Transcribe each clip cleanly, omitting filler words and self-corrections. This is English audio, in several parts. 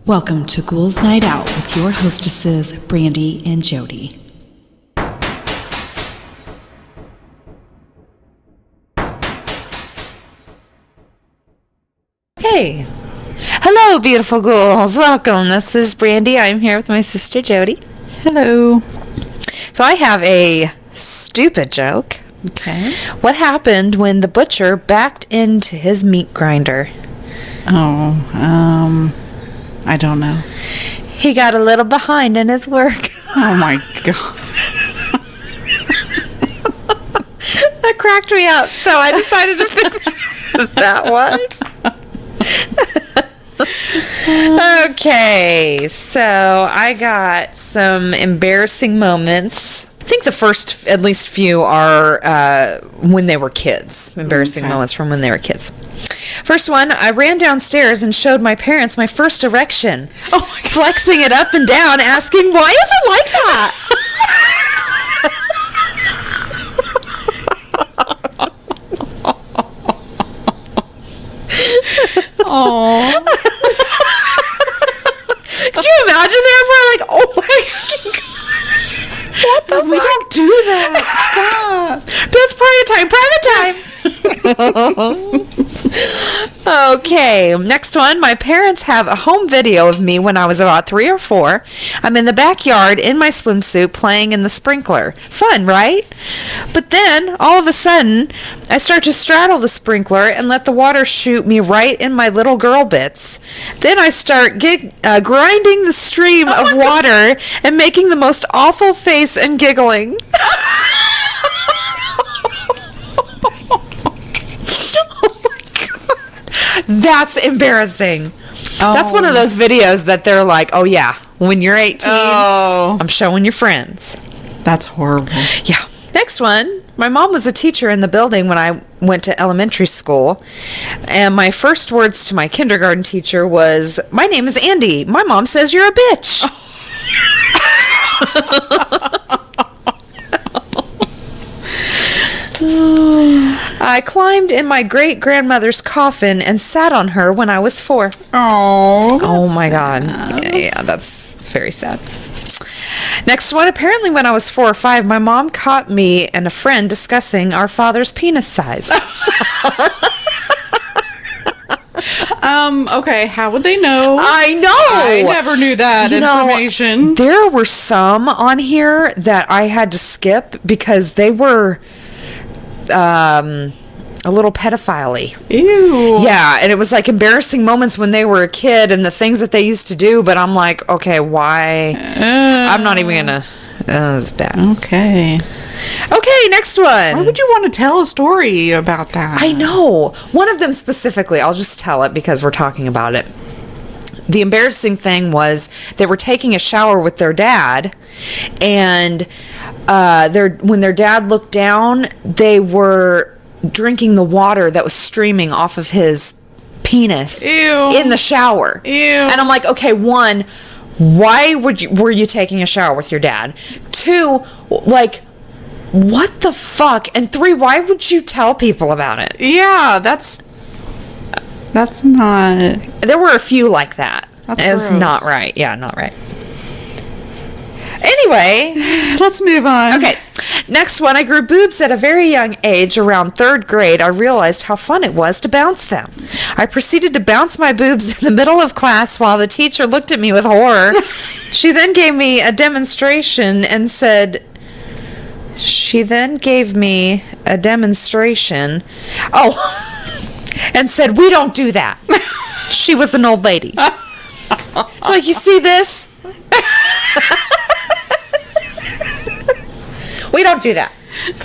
Welcome to Ghouls Night Out with your hostesses, Brandy and Jody. Hey. Hello, beautiful ghouls. Welcome. This is Brandy. I'm here with my sister, Jody. Hello. So I have a stupid joke. Okay. What happened when the butcher backed into his meat grinder? I don't know. He got a little behind in his work. Oh my god. That cracked me up, so I decided to pick that one. Okay, so I got some embarrassing moments. I think the first, at least few, are when they were kids. Embarrassing moments from when they were kids. First one, I ran downstairs and showed my parents my first erection. Oh my God. Flexing it up and down, asking, why is it like that? Oh. Could you imagine that? We're like, oh my God. What the We don't do that. Stop. That's private time. Okay, next one. My parents have a home video of me when I was about 3 or 4. I'm in the backyard in my swimsuit playing in the sprinkler. Fun, right? But then, all of a sudden, I start to straddle the sprinkler and let the water shoot me right in my little girl bits. Then I start grinding the stream of water and making the most awful face and giggling. That's embarrassing. Oh. That's one of those videos that they're like, oh yeah, when you're 18, I'm showing your friends. That's horrible. Yeah. Next one. My mom was a teacher in the building when I went to elementary school. And my first words to my kindergarten teacher was, my name is Andy. My mom says you're a bitch. I climbed in my great-grandmother's coffin and sat on her when I was 4. Oh my God. Yeah, that's very sad. Next one. Apparently when I was 4 or 5, my mom caught me and a friend discussing our father's penis size. Okay, how would they know? I know. I never knew that information. There were some on here that I had to skip because they were a little pedophile-y. Ew. Yeah, and it was like embarrassing moments when they were a kid and the things that they used to do, but I'm like, okay, why? I'm not even gonna... it's bad. Okay. Okay, next one. Why would you want to tell a story about that? I know. One of them specifically, I'll just tell it because we're talking about it. The embarrassing thing was they were taking a shower with their dad, and when their dad looked down, they were drinking the water that was streaming off of his penis in the shower. Ew. And I'm like, okay, 1, why were you taking a shower with your dad? 2, like, what the fuck? And 3, why would you tell people about it? Yeah, that's not... There were a few like that. That's it's gross. not right. Yeah, not right. Anyway, let's move on. Okay. Next one. I grew boobs at a very young age. Around 3rd grade, I realized how fun it was to bounce them. I proceeded to bounce my boobs in the middle of class while the teacher looked at me with horror. She then gave me a demonstration and said... and said, we don't do that. She was an old lady. Like, you see this? We don't do that.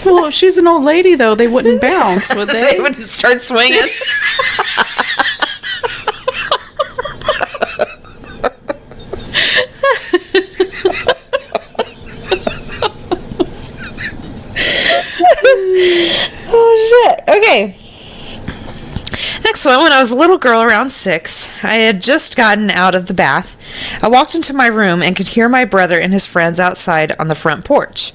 Well, if she's an old lady, though, they wouldn't bounce, would they? They would start swinging. Oh, shit. Okay. Next one. When I was a little girl around 6, I had just gotten out of the bath. I walked into my room and could hear my brother and his friends outside on the front porch.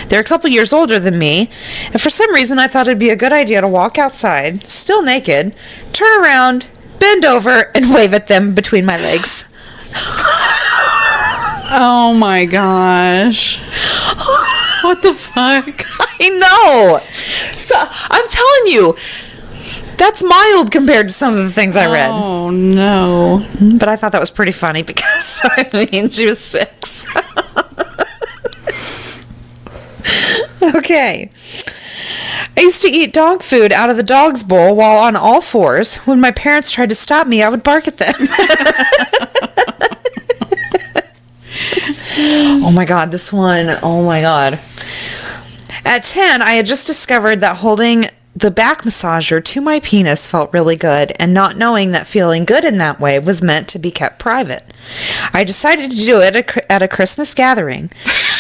They're a couple years older than me, and for some reason I thought it'd be a good idea to walk outside, still naked, turn around, bend over, and wave at them between my legs. Oh my gosh. What the fuck? I know. So I'm telling you, that's mild compared to some of the things I read. Oh no. But I thought that was pretty funny because, I mean, she was 6. Okay. I used to eat dog food out of the dog's bowl while on all fours. When my parents tried to stop me, I would bark at them. Oh my God, this one. Oh my God. At 10, I had just discovered that holding the back massager to my penis felt really good, and not knowing that feeling good in that way was meant to be kept private. I decided to do it at a Christmas gathering.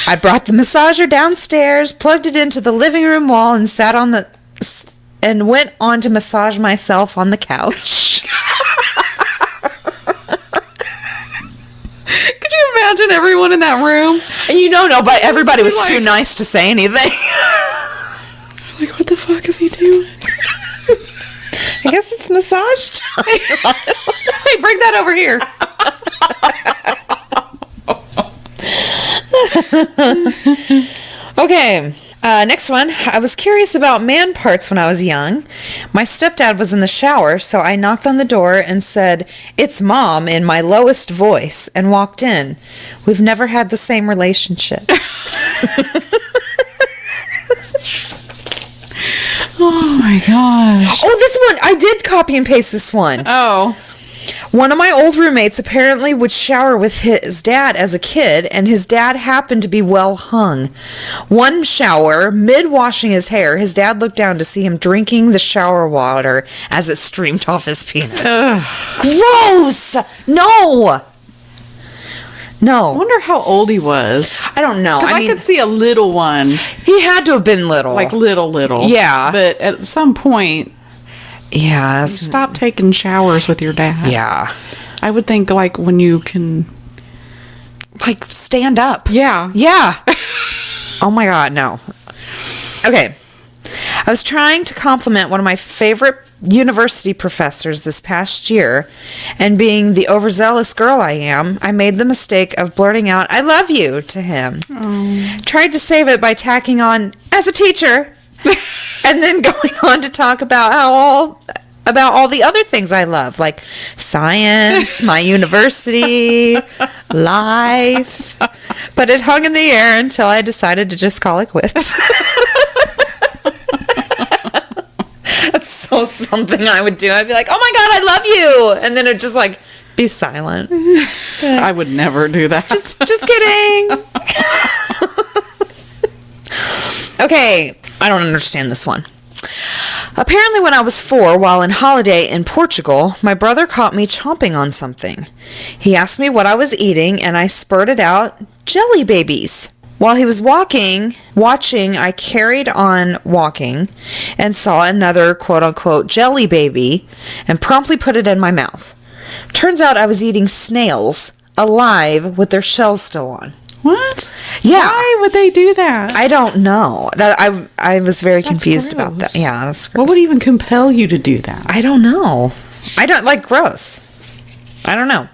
I brought the massager downstairs, plugged it into the living room wall, and and went on to massage myself on the couch. Could you imagine everyone in that room? And but everybody was too nice to say anything. Like, what the fuck is he doing? I guess it's massage time. Hey, bring that over here. Okay, next one. I was curious about man parts when I was young. My stepdad was in the shower, so I knocked on the door and said, "It's Mom," in my lowest voice, and walked in. We've never had the same relationship. Oh my gosh. Oh, this one. I did copy and paste this one. Oh. One of my old roommates apparently would shower with his dad as a kid, and his dad happened to be well hung. One shower, mid-washing his hair, his dad looked down to see him drinking the shower water as it streamed off his penis. Ugh. Gross! No! I No. wonder how old he was. I don't know. Because I could see a little one. he had to have been little. Like little. Yeah. But at some point, yeah. stop taking showers with your dad. Yeah. I would think like when you can. Like, stand up. Yeah. Yeah. Oh my God, no. Okay. I was trying to compliment one of my favorite university professors this past year, and being the overzealous girl I am, I made the mistake of blurting out, "I love you," to him. Oh. Tried to save it by tacking on, "as a teacher," and then going on to talk about all the other things I love, like science, my university, life. But it hung in the air until I decided to just call it quits. That's so something I would do. I'd be like, "Oh my God, I love you," and then it'd just like be silent. I would never do that. Just kidding. Okay, I don't understand this one. Apparently when I was 4, while on holiday in Portugal, my brother caught me chomping on something. He asked me what I was eating, and I spurted out, "Jelly babies." While he was watching, I carried on walking and saw another quote-unquote jelly baby and promptly put it in my mouth. Turns out I was eating snails, alive, with their shells still on. What? Yeah. Why would they do that? I don't know. That I was very confused about that. gross. Yeah, that's gross. What would even compel you to do that? I don't know. I don't like gross. I don't know.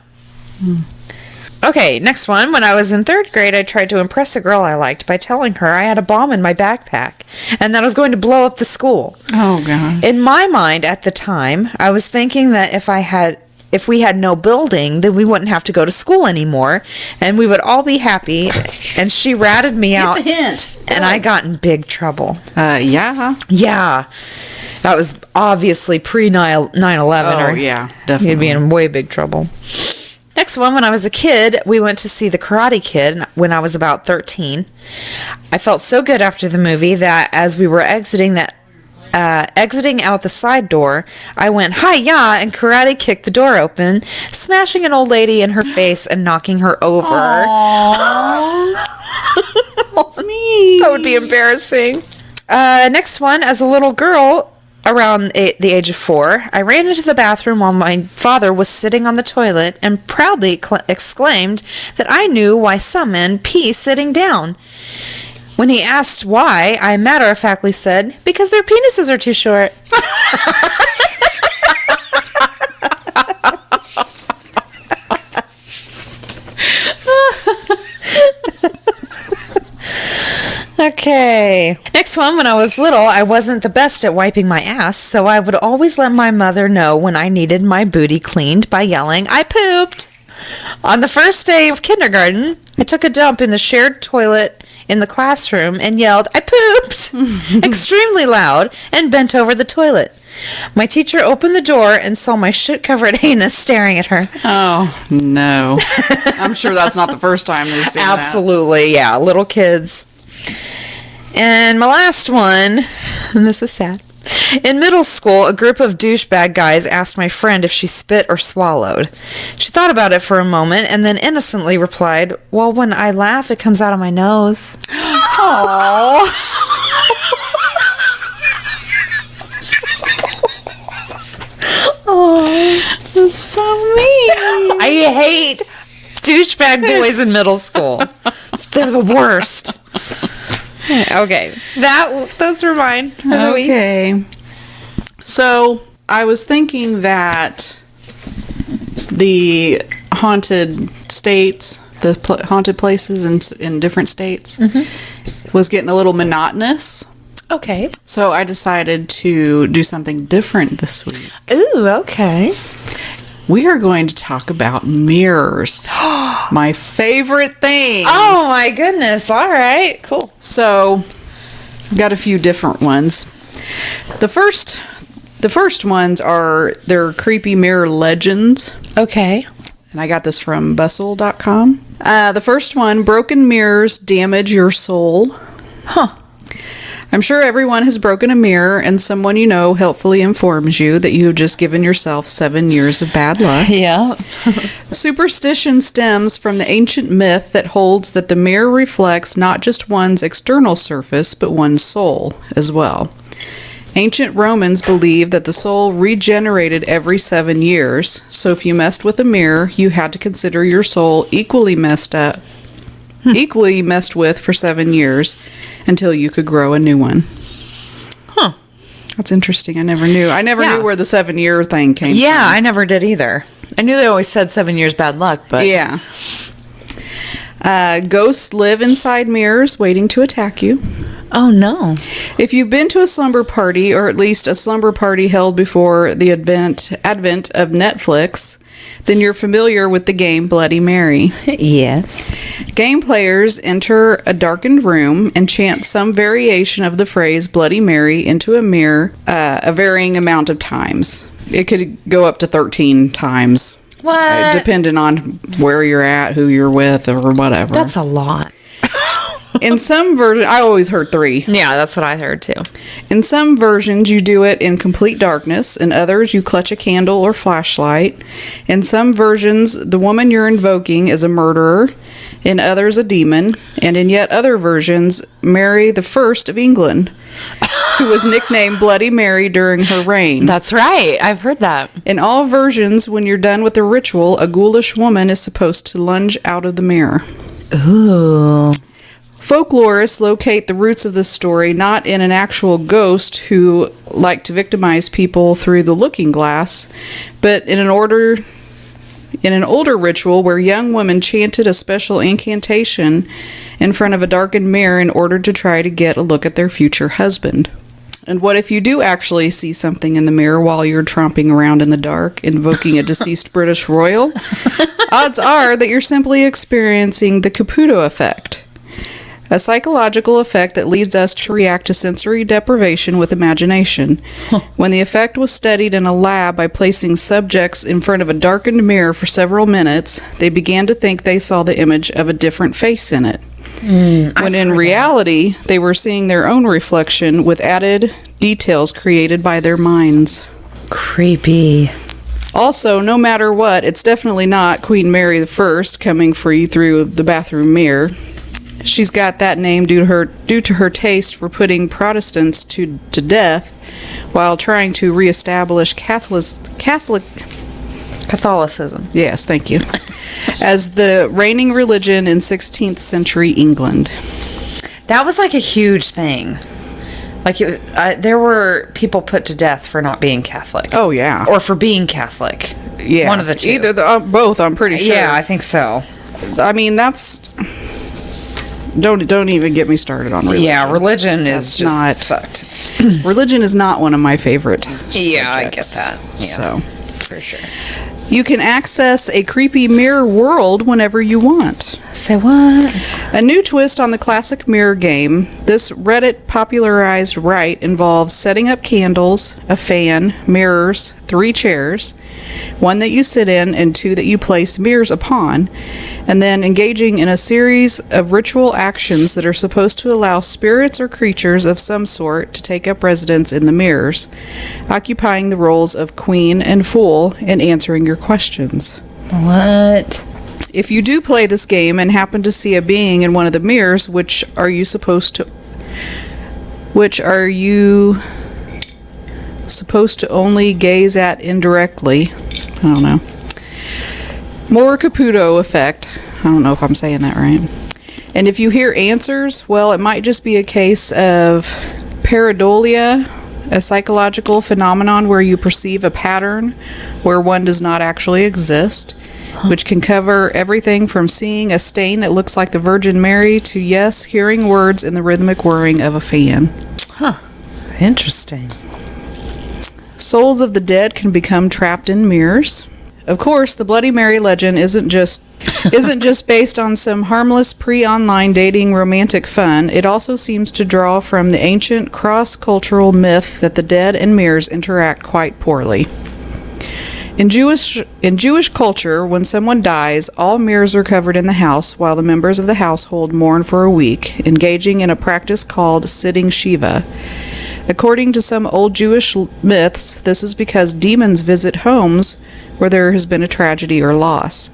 Okay, next one. When I was in 3rd grade, I tried to impress a girl I liked by telling her I had a bomb in my backpack and that I was going to blow up the school. Oh, God. In my mind at the time, I was thinking that if we had no building, then we wouldn't have to go to school anymore, and we would all be happy. And she ratted me out, hint. and I got in big trouble. Yeah. Yeah, that was obviously pre 9/11. Oh, or yeah, You'd definitely. be in way big trouble. Next one, when I was a kid, we went to see The Karate Kid when I was about 13. I felt so good after the movie that as we were exiting out the side door, I went, "Hi-ya," and karate kicked the door open, smashing an old lady in her face and knocking her over. That's me. That would be embarrassing. Next one, as a little girl, around the age of 4, I ran into the bathroom while my father was sitting on the toilet and proudly exclaimed that I knew why some men pee sitting down. When he asked why, I matter-of-factly said, "Because their penises are too short." Okay. Next one, when I was little, I wasn't the best at wiping my ass, so I would always let my mother know when I needed my booty cleaned by yelling, "I pooped!" On the first day of kindergarten, I took a dump in the shared toilet in the classroom and yelled, "I pooped!" extremely loud and bent over the toilet. My teacher opened the door and saw my shit-covered anus staring at her. Oh, no. I'm sure that's not the first time they've seen Absolutely, yeah. Little kids. And my last one, and this is sad. In middle school, a group of douchebag guys asked my friend if she spit or swallowed. She thought about it for a moment and then innocently replied, "Well, when I laugh, it comes out of my nose." Aww. Oh, that's so mean. I hate douchebag boys in middle school. They're the worst. Okay, those were mine for the week. Okay. So, I was thinking that the haunted states, the haunted places in different states, was getting a little monotonous. Okay. So, I decided to do something different this week. Ooh, okay. We are going to talk about mirrors. My favorite thing. Oh my goodness. All right. Cool. So, I've got a few different ones. The first ones are they're creepy mirror legends. Okay. And I got this from bustle.com. The first one, broken mirrors damage your soul. Huh. I'm sure everyone has broken a mirror and someone you know helpfully informs you that you have just given yourself 7 years of bad luck. Yeah. Superstition stems from the ancient myth that holds that the mirror reflects not just one's external surface, but one's soul as well. Ancient Romans believed that the soul regenerated every 7 years, so if you messed with a mirror, you had to consider your soul equally messed with for 7 years until you could grow a new one. Huh. That's interesting. I never knew. I never knew where the 7-year thing came from. Yeah, I never did either. I knew they always said 7 years bad luck, but... Yeah. Ghosts live inside mirrors waiting to attack you. Oh, no. If you've been to a slumber party, or at least a slumber party held before the advent of Netflix, then you're familiar with the game Bloody Mary. Yes. Game players enter a darkened room and chant some variation of the phrase Bloody Mary into a mirror a varying amount of times. It could go up to 13 times. What? Depending on where you're at, who you're with, or whatever. That's a lot. In some versions, I always heard 3. Yeah, that's what I heard too. In some versions, you do it in complete darkness. In others, you clutch a candle or flashlight. In some versions, the woman you're invoking is a murderer. In others, a demon. And in yet other versions, Mary the First of England, who was nicknamed Bloody Mary during her reign. That's right. I've heard that. In all versions, when you're done with the ritual, a ghoulish woman is supposed to lunge out of the mirror. Ooh. Folklorists locate the roots of this story not in an actual ghost who liked to victimize people through the looking glass, but in an older ritual where young women chanted a special incantation in front of a darkened mirror in order to try to get a look at their future husband. And what if you do actually see something in the mirror while you're tromping around in the dark, invoking a deceased British royal? Odds are that you're simply experiencing the Caputo effect. A psychological effect that leads us to react to sensory deprivation with imagination. When the effect was studied in a lab by placing subjects in front of a darkened mirror for several minutes, they began to think they saw the image of a different face in it. When in reality, they were seeing their own reflection with added details created by their minds. Creepy. Also, no matter what, it's definitely not Queen Mary I coming for you through the bathroom mirror. She's got that name due to her taste for putting Protestants to death while trying to reestablish Catholicism. Yes, thank you. As the reigning religion in 16th century England. That was like a huge thing. Like, there were people put to death for not being Catholic. Oh, yeah. Or for being Catholic. Yeah. One of the two. Either both, I'm pretty sure. Yeah, I think so. I mean, that's don't even get me started on religion. Yeah, religion is That's just not fucked. Religion is not one of my favorite Yeah, I get subjects. that. Yeah. So For sure. you can access a creepy mirror world whenever you want. Say what? A new twist on the classic mirror game, this Reddit popularized rite involves setting up candles, a fan, mirrors, 3 chairs, 1 that you sit in and 2 that you place mirrors upon, and then engaging in a series of ritual actions that are supposed to allow spirits or creatures of some sort to take up residence in the mirrors, occupying the roles of queen and fool and answering your questions. What? If you do play this game and happen to see a being in one of the mirrors, which are you supposed to only gaze at indirectly? I don't know. More Caputo effect. I don't know if I'm saying that right. And if you hear answers, well, it might just be a case of pareidolia, a psychological phenomenon where you perceive a pattern where one does not actually exist, which can cover everything from seeing a stain that looks like the Virgin Mary to, yes, hearing words in the rhythmic whirring of a fan. Huh. Interesting. Souls of the dead can become trapped in mirrors. Of course, the Bloody Mary legend isn't just based on some harmless pre-online dating romantic fun. It also seems to draw from the ancient cross-cultural myth that the dead and mirrors interact quite poorly. In Jewish culture, when someone dies, all mirrors are covered in the house while the members of the household mourn for a week, engaging in a practice called sitting Shiva. According to some old Jewish myths, this is because demons visit homes where there has been a tragedy or loss.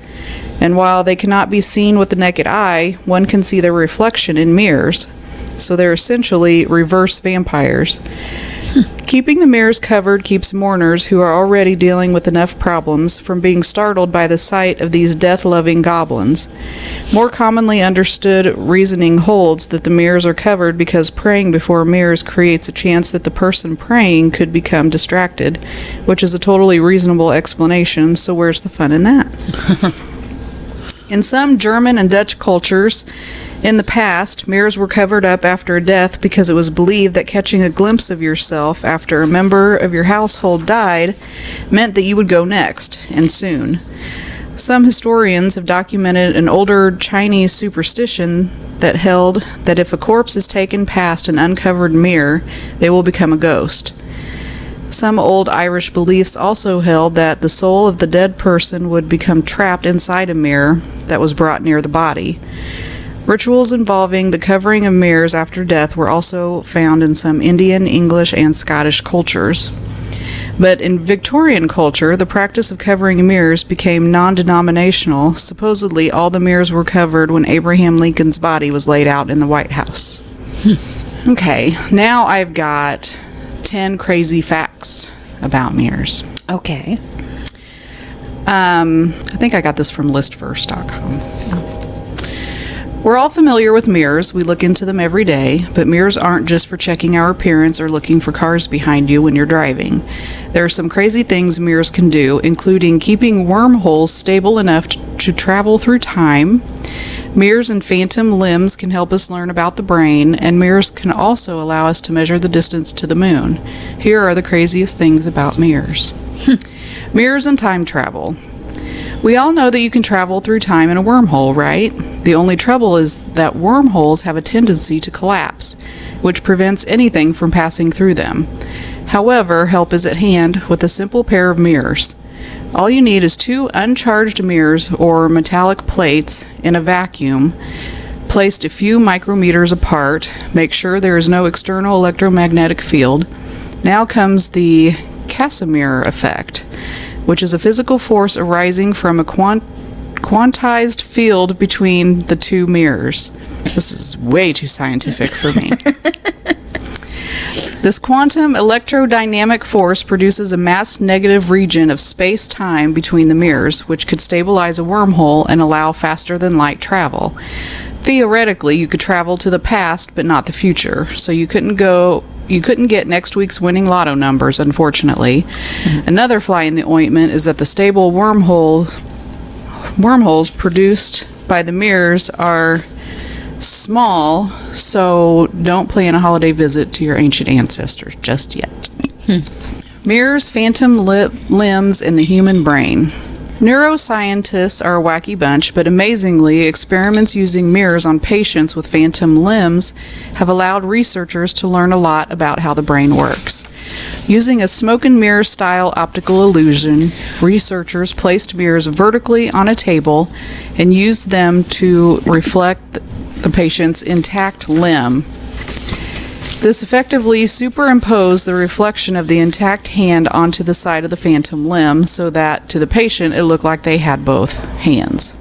And while they cannot be seen with the naked eye, one can see their reflection in mirrors. So they're essentially reverse vampires. Keeping the mirrors covered keeps mourners who are already dealing with enough problems from being startled by the sight of these death-loving goblins. More commonly understood reasoning holds that the mirrors are covered because praying before mirrors creates a chance that the person praying could become distracted, which is a totally reasonable explanation, so where's the fun in that? In some German and Dutch cultures, in the past, mirrors were covered up after a death because it was believed that catching a glimpse of yourself after a member of your household died meant that you would go next, and soon. Some historians have documented an older Chinese superstition that held that if a corpse is taken past an uncovered mirror, they will become a ghost. Some old Irish beliefs also held that the soul of the dead person would become trapped inside a mirror that was brought near the body. Rituals involving the covering of mirrors after death were also found in some Indian, English, and Scottish cultures. But in Victorian culture, the practice of covering mirrors became non-denominational. Supposedly, all the mirrors were covered when Abraham Lincoln's body was laid out in the White House. Okay, now I've got 10 crazy facts about mirrors. Okay. I think I got this from listverse.com. We're all familiar with mirrors. We look into them every day, but mirrors aren't just for checking our appearance or looking for cars behind you when you're driving. There are some crazy things mirrors can do, including keeping wormholes stable enough to travel through time. Mirrors and phantom limbs can help us learn about the brain, and mirrors can also allow us to measure the distance to the moon. Here are the craziest things about mirrors. Mirrors and time travel. We all know that you can travel through time in a wormhole, right? The only trouble is that wormholes have a tendency to collapse, which prevents anything from passing through them. However, help is at hand with a simple pair of mirrors. All you need is 2 uncharged mirrors or metallic plates in a vacuum, placed a few micrometers apart. Make sure there is no external electromagnetic field. Now comes the Casimir effect, which is a physical force arising from a quantized field between the 2 mirrors. This is way too scientific for me. This quantum electrodynamic force produces a mass negative region of space-time between the mirrors, which could stabilize a wormhole and allow faster than light travel. Theoretically, you could travel to the past, but not the future, so you couldn't get next week's winning lotto numbers, unfortunately. Mm-hmm. Another fly in the ointment is that the stable wormholes produced by the mirrors are small, so don't plan a holiday visit to your ancient ancestors just yet. Mirrors, phantom limbs, and the human brain. Neuroscientists are a wacky bunch, but amazingly, experiments using mirrors on patients with phantom limbs have allowed researchers to learn a lot about how the brain works. Using a smoke and mirror style optical illusion, researchers placed mirrors vertically on a table and used them to reflect the patient's intact limb. This effectively superimposed the reflection of the intact hand onto the side of the phantom limb so that, to the patient, it looked like they had both hands.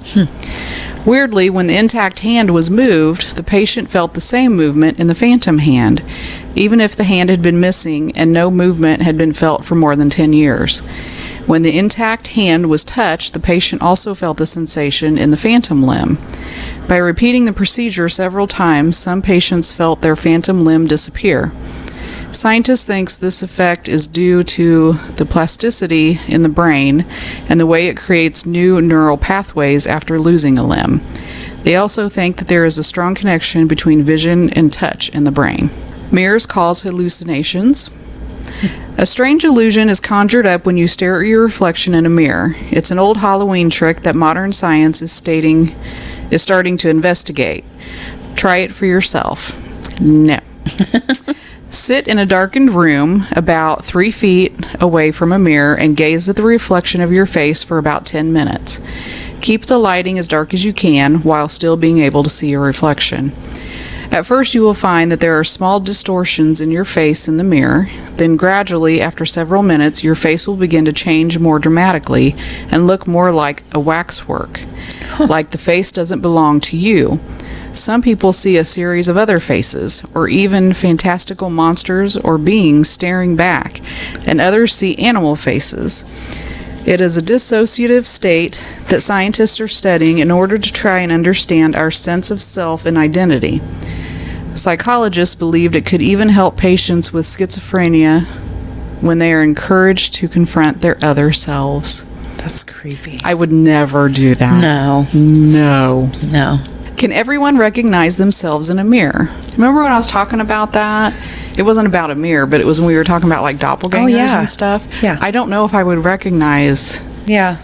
Weirdly, when the intact hand was moved, the patient felt the same movement in the phantom hand, even if the hand had been missing and no movement had been felt for more than 10 years. When the intact hand was touched, the patient also felt the sensation in the phantom limb. By repeating the procedure several times, some patients felt their phantom limb disappear. Scientists think this effect is due to the plasticity in the brain and the way it creates new neural pathways after losing a limb. They also think that there is a strong connection between vision and touch in the brain. Mirrors cause hallucinations. A strange illusion is conjured up when you stare at your reflection in a mirror. It's an old Halloween trick that modern science is starting to investigate. Try it for yourself. No. Sit in a darkened room about 3 feet away from a mirror and gaze at the reflection of your face for about 10 minutes. Keep the lighting as dark as you can while still being able to see your reflection. At first, you will find that there are small distortions in your face in the mirror. Then gradually, after several minutes, your face will begin to change more dramatically and look more like a waxwork, like the face doesn't belong to you. Some people see a series of other faces, or even fantastical monsters or beings staring back, and others see animal faces. It is a dissociative state that scientists are studying in order to try and understand our sense of self and identity. Psychologists believed it could even help patients with schizophrenia when they are encouraged to confront their other selves. That's creepy. I would never do that. No. Can everyone recognize themselves in a mirror? Remember when I was talking about that? It wasn't about a mirror, but it was when we were talking about like doppelgangers and stuff. Yeah. I don't know if I would recognize. Yeah.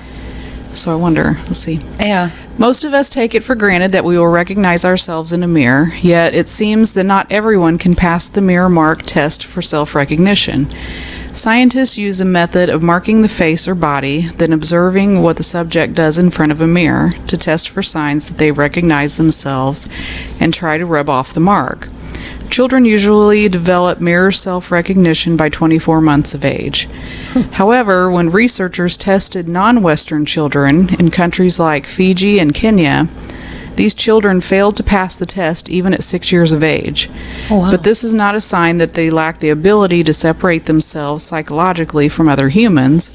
So I wonder. Let's see. Yeah. Most of us take it for granted that we will recognize ourselves in a mirror, yet it seems that not everyone can pass the mirror mark test for self-recognition. Scientists use a method of marking the face or body, then observing what the subject does in front of a mirror to test for signs that they recognize themselves and try to rub off the mark. Children usually develop mirror self-recognition by 24 months of age. However, when researchers tested non-Western children in countries like Fiji and Kenya, these children failed to pass the test even at 6 years of age. Oh, wow. But this is not a sign that they lack the ability to separate themselves psychologically from other humans.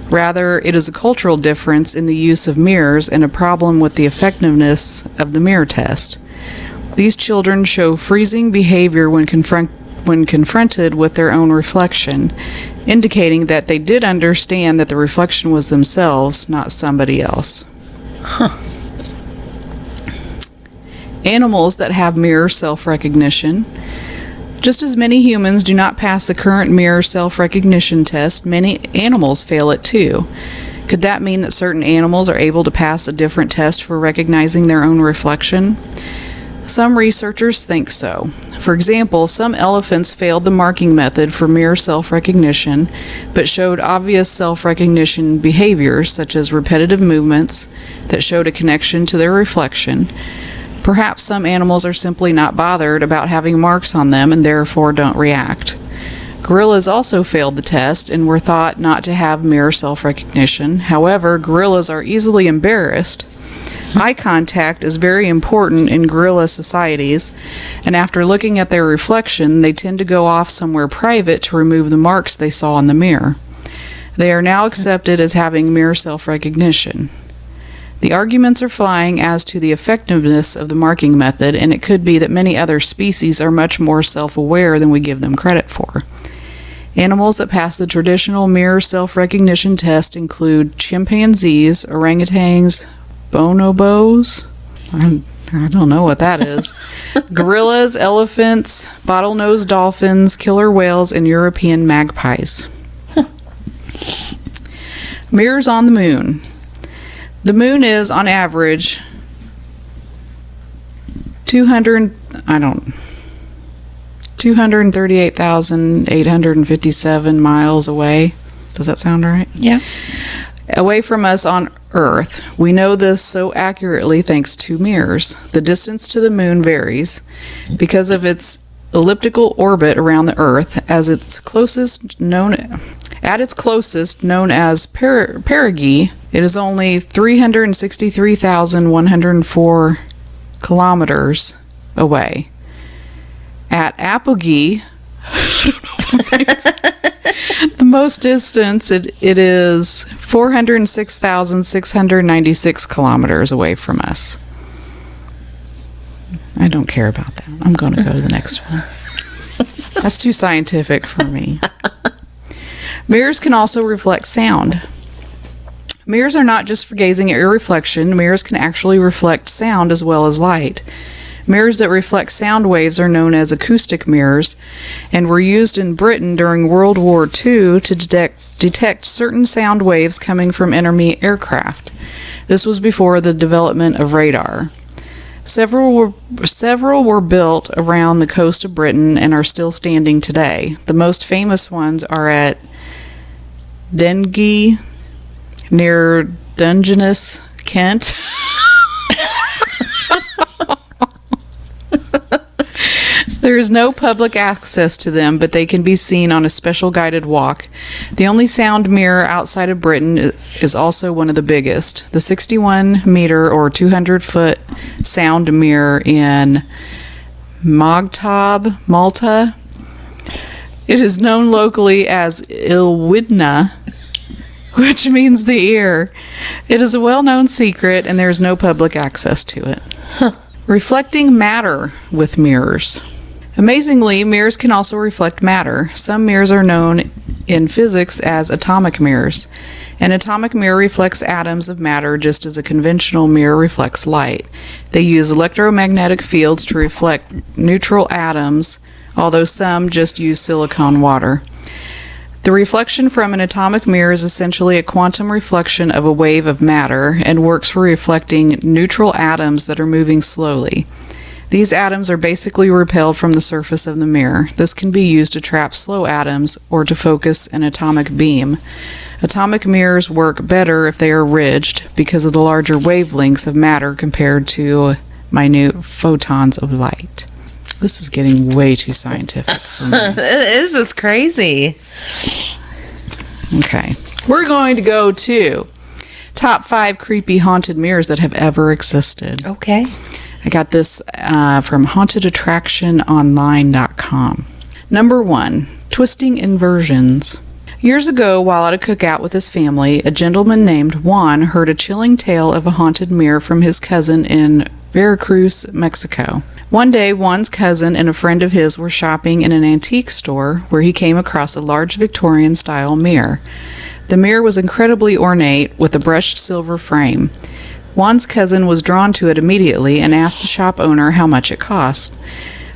Rather, it is a cultural difference in the use of mirrors and a problem with the effectiveness of the mirror test. These children show freezing behavior when confronted with their own reflection, indicating that they did understand that the reflection was themselves, not somebody else. Animals that have mirror self-recognition. Just as many humans do not pass the current mirror self-recognition test, many animals fail it too. Could that mean that certain animals are able to pass a different test for recognizing their own reflection? Some researchers think so. For example, some elephants failed the marking method for mirror self-recognition, but showed obvious self-recognition behaviors, such as repetitive movements that showed a connection to their reflection. Perhaps some animals are simply not bothered about having marks on them and therefore don't react. Gorillas also failed the test and were thought not to have mirror self-recognition. However, gorillas are easily embarrassed. Eye contact is very important in gorilla societies, and after looking at their reflection, they tend to go off somewhere private to remove the marks they saw in the mirror. They are now accepted as having mirror self-recognition. The arguments are flying as to the effectiveness of the marking method, and it could be that many other species are much more self-aware than we give them credit for. Animals that pass the traditional mirror self-recognition test include chimpanzees, orangutans, bonobos, I I don't know what that is. Gorillas, elephants, bottlenose dolphins, killer whales, and European magpies. Mirrors on the moon. The moon is, on average, 238,857 miles away. Does that sound right? Yeah. Away from us on Earth. We know this so accurately thanks to mirrors. The distance to the moon varies because of its elliptical orbit around the Earth. At its closest, known as perigee, it is only 363,104 kilometers away. At apogee, the most distance, it is 406,696 kilometers away from us. I don't care about that. I'm going to go to the next one. That's too scientific for me. Mirrors can also reflect sound. Mirrors are not just for gazing at your reflection. Mirrors can actually reflect sound as well as light. Mirrors that reflect sound waves are known as acoustic mirrors and were used in Britain during World War II to detect certain sound waves coming from enemy aircraft. This was before the development of radar. Several were built around the coast of Britain and are still standing today. The most famous ones are at Dengie, near Dungeness, Kent. There is no public access to them, but they can be seen on a special guided walk. The only sound mirror outside of Britain is also one of the biggest. The 61-meter or 200-foot sound mirror in Mogtaab, Malta. It is known locally as Ilwydna, which means the ear. It is a well-known secret, and there is no public access to it. Reflecting matter with mirrors. Amazingly, mirrors can also reflect matter. Some mirrors are known in physics as atomic mirrors. An atomic mirror reflects atoms of matter just as a conventional mirror reflects light. They use electromagnetic fields to reflect neutral atoms, although some just use silicon water. The reflection from an atomic mirror is essentially a quantum reflection of a wave of matter and works for reflecting neutral atoms that are moving slowly. These atoms are basically repelled from the surface of the mirror. This can be used to trap slow atoms or to focus an atomic beam. Atomic mirrors work better if they are ridged because of the larger wavelengths of matter compared to minute photons of light. This is getting way too scientific for me. It is. It's crazy. Okay. We're going to go to top 5 creepy haunted mirrors that have ever existed. Okay. I got this from hauntedattractiononline.com. Number 1, twisting inversions. Years ago, while at a cookout with his family, a gentleman named Juan heard a chilling tale of a haunted mirror from his cousin in Veracruz, Mexico. One day, Juan's cousin and a friend of his were shopping in an antique store where he came across a large Victorian-style mirror. The mirror was incredibly ornate with a brushed silver frame. Juan's cousin was drawn to it immediately and asked the shop owner how much it cost.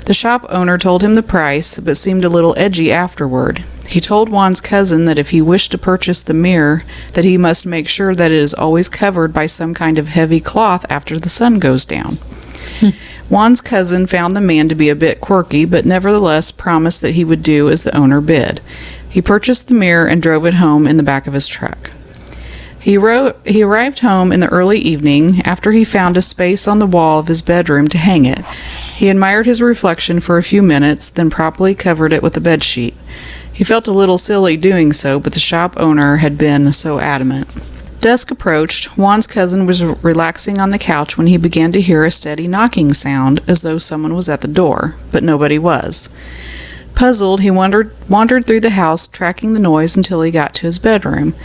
The shop owner told him the price, but seemed a little edgy afterward. He told Juan's cousin that if he wished to purchase the mirror, that he must make sure that it is always covered by some kind of heavy cloth after the sun goes down. Juan's cousin found the man to be a bit quirky, but nevertheless promised that he would do as the owner bid. He purchased the mirror and drove it home in the back of his truck. He arrived home in the early evening after he found a space on the wall of his bedroom to hang it. He admired his reflection for a few minutes, then promptly covered it with a bedsheet. He felt a little silly doing so, but the shop owner had been so adamant. Dusk approached. Juan's cousin was relaxing on the couch when he began to hear a steady knocking sound, as though someone was at the door, but nobody was. Puzzled, he wandered through the house, tracking the noise until he got to his bedroom.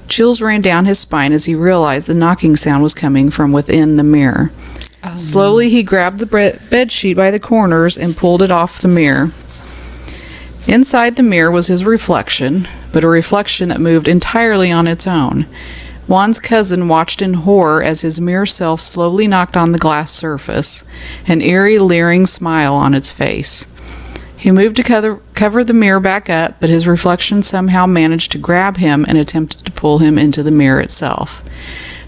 Chills ran down his spine as he realized the knocking sound was coming from within the mirror. Slowly, he grabbed the bedsheet by the corners and pulled it off the mirror. Inside the mirror was his reflection, but a reflection that moved entirely on its own. Juan's cousin watched in horror as his mirror self slowly knocked on the glass surface, an eerie, leering smile on its face. He moved to cover the mirror back up, but his reflection somehow managed to grab him and attempted to pull him into the mirror itself.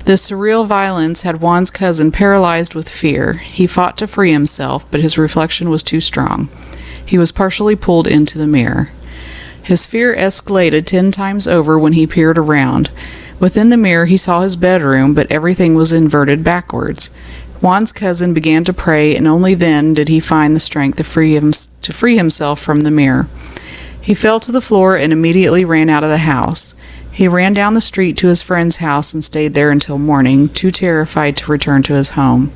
This surreal violence had Juan's cousin paralyzed with fear. He fought to free himself, but his reflection was too strong. He was partially pulled into the mirror. His fear escalated 10 times over when he peered around. Within the mirror, he saw his bedroom, but everything was inverted backwards. Juan's cousin began to pray, and only then did he find the strength to free himself from the mirror. He fell to the floor and immediately ran out of the house. He ran down the street to his friend's house and stayed there until morning, too terrified to return to his home.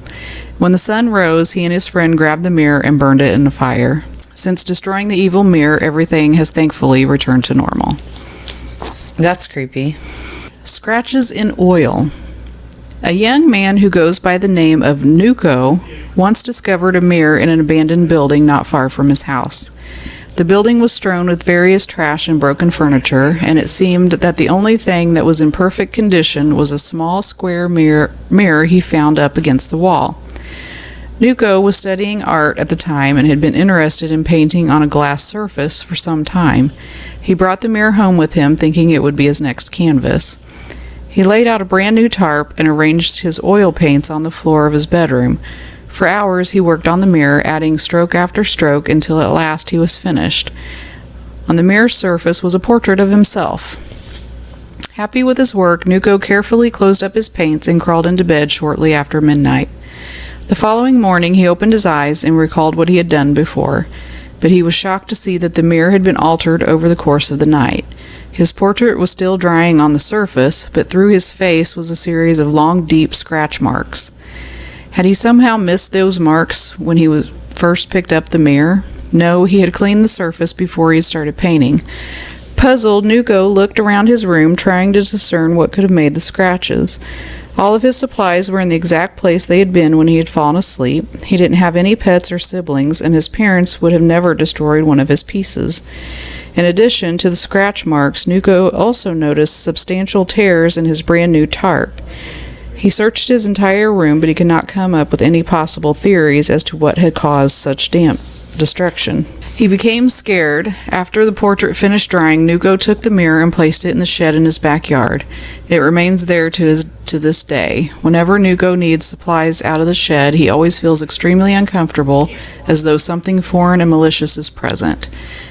When the sun rose, he and his friend grabbed the mirror and burned it in a fire. Since destroying the evil mirror, everything has thankfully returned to normal. That's creepy. Scratches in oil. A young man who goes by the name of Nuko once discovered a mirror in an abandoned building not far from his house. The building was strewn with various trash and broken furniture, and it seemed that the only thing that was in perfect condition was a small square mirror he found up against the wall. Nuko was studying art at the time and had been interested in painting on a glass surface for some time. He brought the mirror home with him, thinking it would be his next canvas. He laid out a brand new tarp and arranged his oil paints on the floor of his bedroom. For hours he worked on the mirror, adding stroke after stroke until at last he was finished. On the mirror's surface was a portrait of himself. Happy with his work, Nuko carefully closed up his paints and crawled into bed shortly after midnight. The following morning he opened his eyes and recalled what he had done before, but he was shocked to see that the mirror had been altered over the course of the night. His portrait was still drying on the surface, but through his face was a series of long, deep scratch marks. Had he somehow missed those marks when he first picked up the mirror? No, he had cleaned the surface before he had started painting. Puzzled, Nuko looked around his room, trying to discern what could have made the scratches. All of his supplies were in the exact place they had been when he had fallen asleep. He didn't have any pets or siblings, and his parents would have never destroyed one of his pieces. In addition to the scratch marks, Nuko also noticed substantial tears in his brand new tarp. He searched his entire room, but he could not come up with any possible theories as to what had caused such destruction. He became scared. After the portrait finished drying, Nuko took the mirror and placed it in the shed in his backyard. It remains there to this day. Whenever Nuko needs supplies out of the shed, he always feels extremely uncomfortable, as though something foreign and malicious is present.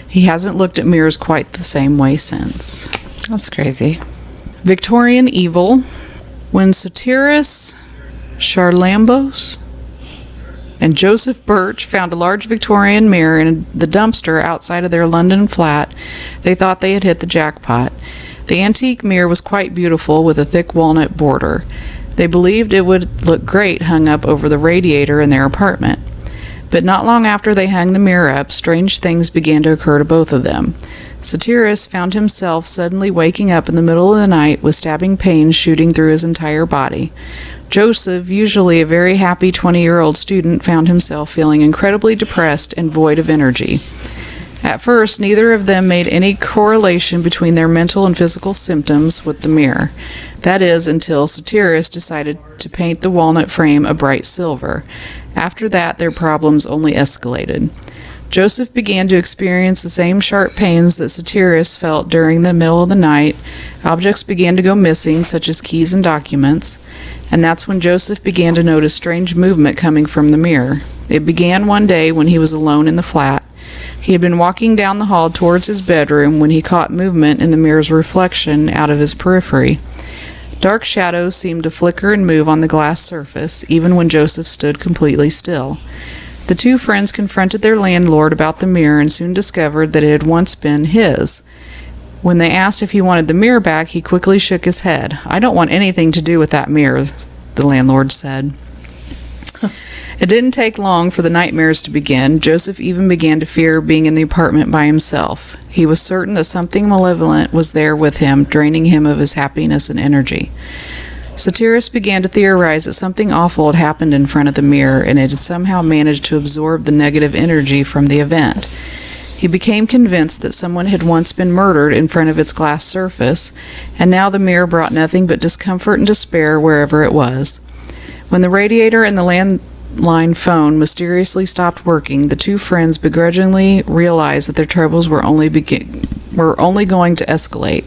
He hasn't looked at mirrors quite the same way since. That's crazy. Victorian evil. When Sotiris Charlambos and Joseph Birch found a large Victorian mirror in the dumpster outside of their London flat, they thought they had hit the jackpot. The antique mirror was quite beautiful with a thick walnut border. They believed it would look great hung up over the radiator in their apartment. But not long after they hung the mirror up, strange things began to occur to both of them. Sotiris found himself suddenly waking up in the middle of the night with stabbing pains shooting through his entire body. Joseph, usually a very happy 20-year-old student, found himself feeling incredibly depressed and void of energy. At first, neither of them made any correlation between their mental and physical symptoms with the mirror. That is, until Sotiris decided to paint the walnut frame a bright silver. After that, their problems only escalated. Joseph began to experience the same sharp pains that Sotiris felt during the middle of the night. Objects began to go missing, such as keys and documents, and that's when Joseph began to notice strange movement coming from the mirror. It began one day when he was alone in the flat. He had been walking down the hall towards his bedroom when he caught movement in the mirror's reflection out of his periphery. Dark shadows seemed to flicker and move on the glass surface, even when Joseph stood completely still. The two friends confronted their landlord about the mirror and soon discovered that it had once been his. When they asked if he wanted the mirror back, he quickly shook his head. "I don't want anything to do with that mirror," the landlord said. It didn't take long for the nightmares to begin. Joseph even began to fear being in the apartment by himself. He was certain that something malevolent was there with him, draining him of his happiness and energy. Sotiris began to theorize that something awful had happened in front of the mirror, and it had somehow managed to absorb the negative energy from the event. He became convinced that someone had once been murdered in front of its glass surface, and now the mirror brought nothing but discomfort and despair wherever it was. When the radiator and the landline phone mysteriously stopped working, the two friends begrudgingly realized that their troubles were only going to escalate.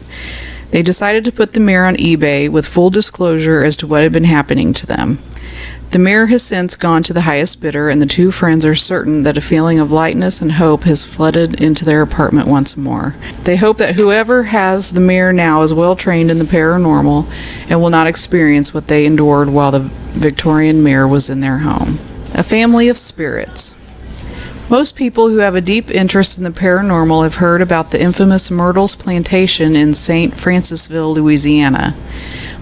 They decided to put the mirror on eBay with full disclosure as to what had been happening to them. The mirror has since gone to the highest bidder, and the two friends are certain that a feeling of lightness and hope has flooded into their apartment once more. They hope that whoever has the mirror now is well trained in the paranormal and will not experience what they endured while the Victorian mirror was in their home. A family of spirits. Most people who have a deep interest in the paranormal have heard about the infamous Myrtles Plantation in St. Francisville, Louisiana.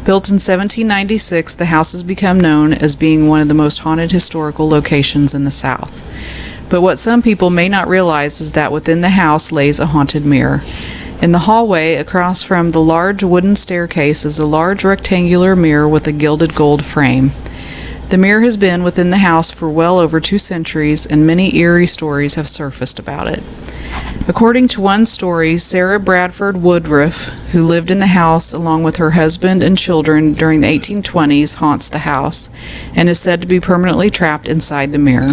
Built in 1796, the house has become known as being one of the most haunted historical locations in the South. But what some people may not realize is that within the house lays a haunted mirror. In the hallway, across from the large wooden staircase, is a large rectangular mirror with a gilded gold frame. The mirror has been within the house for well over 2 centuries, and many eerie stories have surfaced about it. According to one story, Sarah Bradford Woodruff, who lived in the house along with her husband and children during the 1820s, haunts the house and is said to be permanently trapped inside the mirror.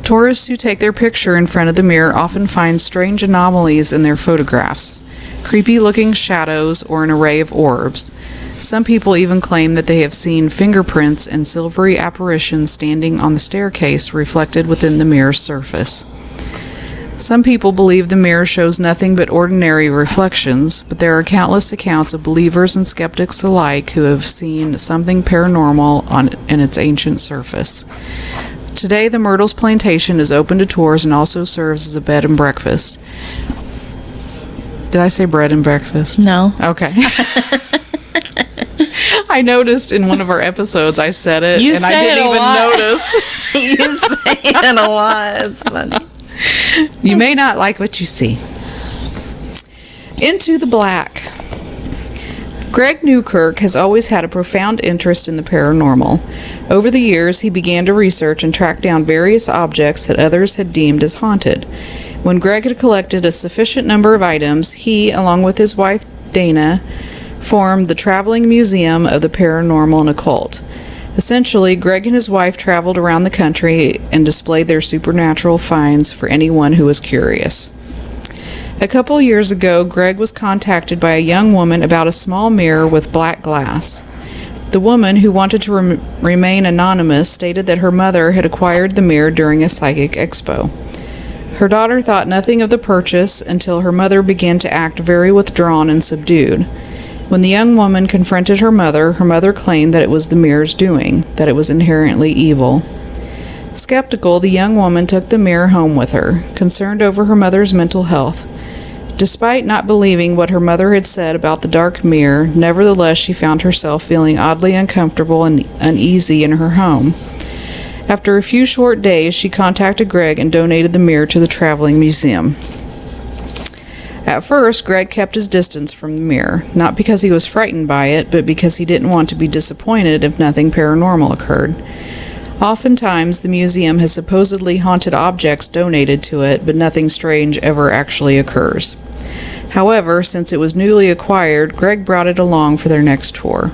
Tourists who take their picture in front of the mirror often find strange anomalies in their photographs, creepy-looking shadows, or an array of orbs. Some people even claim that they have seen fingerprints and silvery apparitions standing on the staircase reflected within the mirror's surface. Some people believe the mirror shows nothing but ordinary reflections, but there are countless accounts of believers and skeptics alike who have seen something paranormal in its ancient surface. Today, the Myrtles Plantation is open to tours and also serves as a bed and breakfast. Did I say bread and breakfast? No. Okay. I noticed in one of our episodes I said it, You and I say it didn't a even lot. notice. You say it a lot. It's funny. You may not like what you see. Into the Black. Greg Newkirk has always had a profound interest in the paranormal. Over the years, he began to research and track down various objects that others had deemed as haunted. When Greg had collected a sufficient number of items, he, along with his wife Dana, formed the Traveling Museum of the Paranormal and Occult. Essentially, Greg and his wife traveled around the country and displayed their supernatural finds for anyone who was curious. A couple years ago, Greg was contacted by a young woman about a small mirror with black glass. The woman, who wanted to remain anonymous, stated that her mother had acquired the mirror during a psychic expo. Her daughter thought nothing of the purchase until her mother began to act very withdrawn and subdued. When the young woman confronted her mother claimed that it was the mirror's doing, that it was inherently evil. Skeptical, the young woman took the mirror home with her, concerned over her mother's mental health. Despite not believing what her mother had said about the dark mirror, nevertheless she found herself feeling oddly uncomfortable and uneasy in her home. After a few short days, she contacted Greg and donated the mirror to the Traveling Museum. At first, Greg kept his distance from the mirror, not because he was frightened by it, but because he didn't want to be disappointed if nothing paranormal occurred. Oftentimes, the museum has supposedly haunted objects donated to it, but nothing strange ever actually occurs. However, since it was newly acquired, Greg brought it along for their next tour.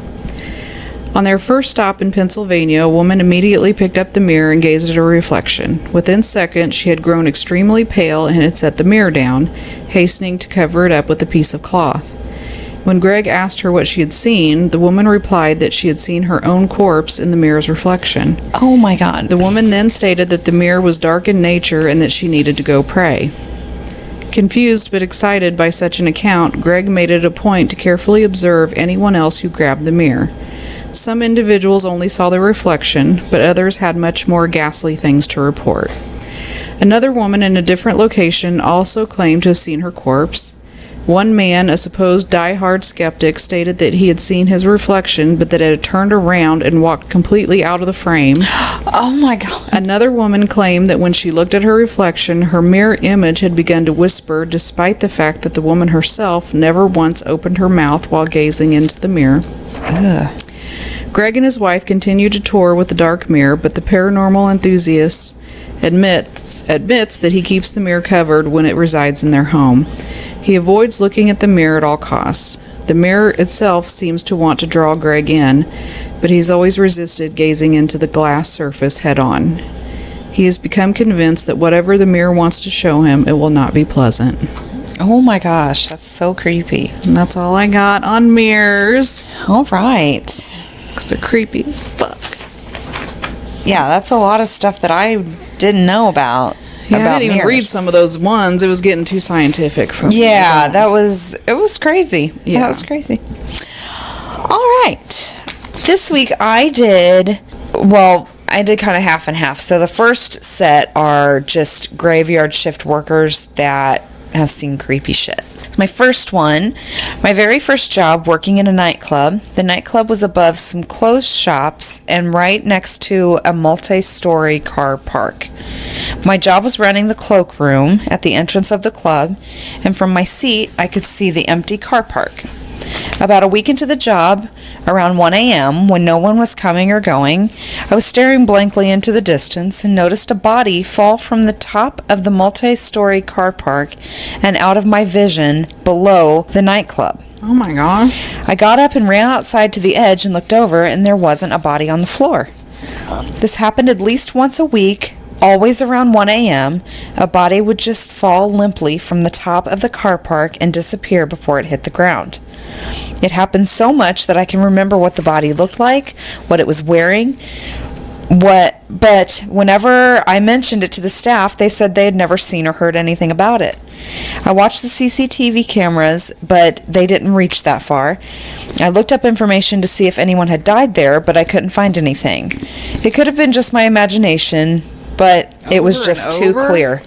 On their first stop in Pennsylvania, a woman immediately picked up the mirror and gazed at her reflection. Within seconds, she had grown extremely pale and had set the mirror down, hastening to cover it up with a piece of cloth. When Greg asked her what she had seen, the woman replied that she had seen her own corpse in the mirror's reflection. Oh my God. The woman then stated that the mirror was dark in nature and that she needed to go pray. Confused but excited by such an account, Greg made it a point to carefully observe anyone else who grabbed the mirror. Some individuals only saw the reflection, but others had much more ghastly things to report. Another woman in a different location also claimed to have seen her corpse. One man, a supposed die-hard skeptic, stated that he had seen his reflection, but that it had turned around and walked completely out of the frame. Oh my God. Another woman claimed that when she looked at her reflection, her mirror image had begun to whisper, despite the fact that the woman herself never once opened her mouth while gazing into the mirror. Ugh. Greg and his wife continued to tour with the dark mirror, but the paranormal enthusiasts admits that he keeps the mirror covered when it resides in their home. He avoids looking at the mirror at all costs. The mirror itself seems to want to draw Greg in, but he's always resisted gazing into the glass surface head on. He has become convinced that whatever the mirror wants to show him, it will not be pleasant. Oh my gosh, that's so creepy. And that's all I got on mirrors. All right. Because they're creepy as fuck. Yeah, that's a lot of stuff that I didn't know about. Yeah, about I didn't even mirrors. read some of those ones. It was getting too scientific for me. Yeah, it was crazy. Yeah. That was crazy. All right. This week I did kind of half and half. So the first set are just graveyard shift workers that have seen creepy shit. My first one, my very first job working in a nightclub. The nightclub was above some closed shops and right next to a multi-story car park. My job was running the cloakroom at the entrance of the club, and from my seat I could see the empty car park. About a week into the job, around 1 a.m., when no one was coming or going, I was staring blankly into the distance and noticed a body fall from the top of the multi-story car park and out of my vision below the nightclub. Oh my gosh. I got up and ran outside to the edge and looked over, and there wasn't a body on the floor. This happened at least once a week. Always around 1 a.m., a body would just fall limply from the top of the car park and disappear before it hit the ground. It happened so much that I can remember what the body looked like, what it was wearing, but whenever I mentioned it to the staff, they said they had never seen or heard anything about it. I watched the CCTV cameras, but they didn't reach that far. I looked up information to see if anyone had died there, but I couldn't find anything. It could have been just my imagination, but it was just too clear.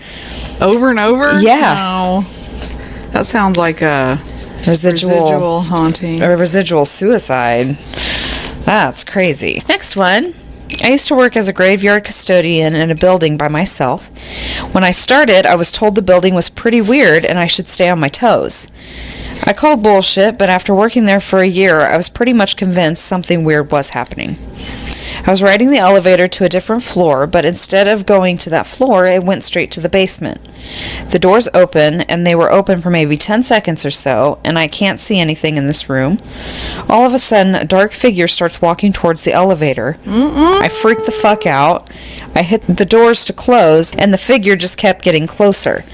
Over and over? Yeah. No. That sounds like a residual haunting. Or residual suicide. That's crazy. Next one. I used to work as a graveyard custodian in a building by myself. When I started, I was told the building was pretty weird and I should stay on my toes. I called bullshit, but after working there for a year, I was pretty much convinced something weird was happening. I was riding the elevator to a different floor, but instead of going to that floor, it went straight to the basement. The doors open, and they were open for maybe 10 seconds or so, and I can't see anything in this room. All of a sudden, a dark figure starts walking towards the elevator. I freaked the fuck out. I hit the doors to close, and the figure just kept getting closer.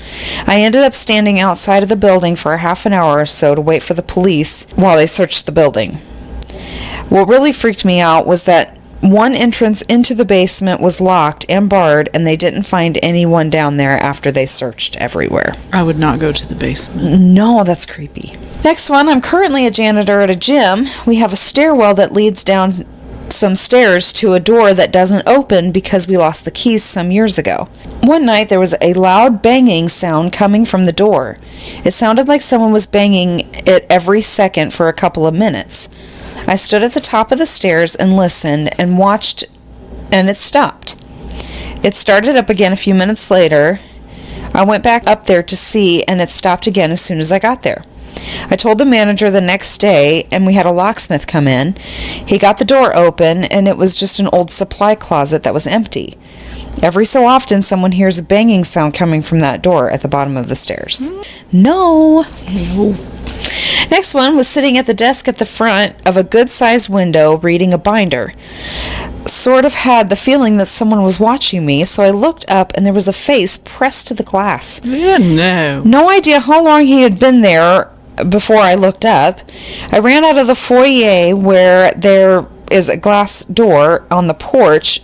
I ended up standing outside of the building for a half an hour or so to wait for the police while they searched the building. What really freaked me out was that one entrance into the basement was locked and barred, and they didn't find anyone down there after they searched everywhere. I would not go to the basement. No, that's creepy. Next one, I'm currently a janitor at a gym. We have a stairwell that leads down some stairs to a door that doesn't open because we lost the keys some years ago. One night there was a loud banging sound coming from the door. It sounded like someone was banging it every second for a couple of minutes. I stood at the top of the stairs and listened and watched, and it stopped. It started up again a few minutes later. I went back up there to see, and it stopped again as soon as I got there. I told the manager the next day, and we had a locksmith come in. He got the door open, and it was just an old supply closet that was empty. Every so often, someone hears a banging sound coming from that door at the bottom of the stairs. No. Next one was sitting at the desk at the front of a good-sized window reading a binder. Sort of had the feeling that someone was watching me, so I looked up and there was a face pressed to the glass. Yeah, no. No idea how long he had been there before I looked up. I ran out of the foyer where there is a glass door on the porch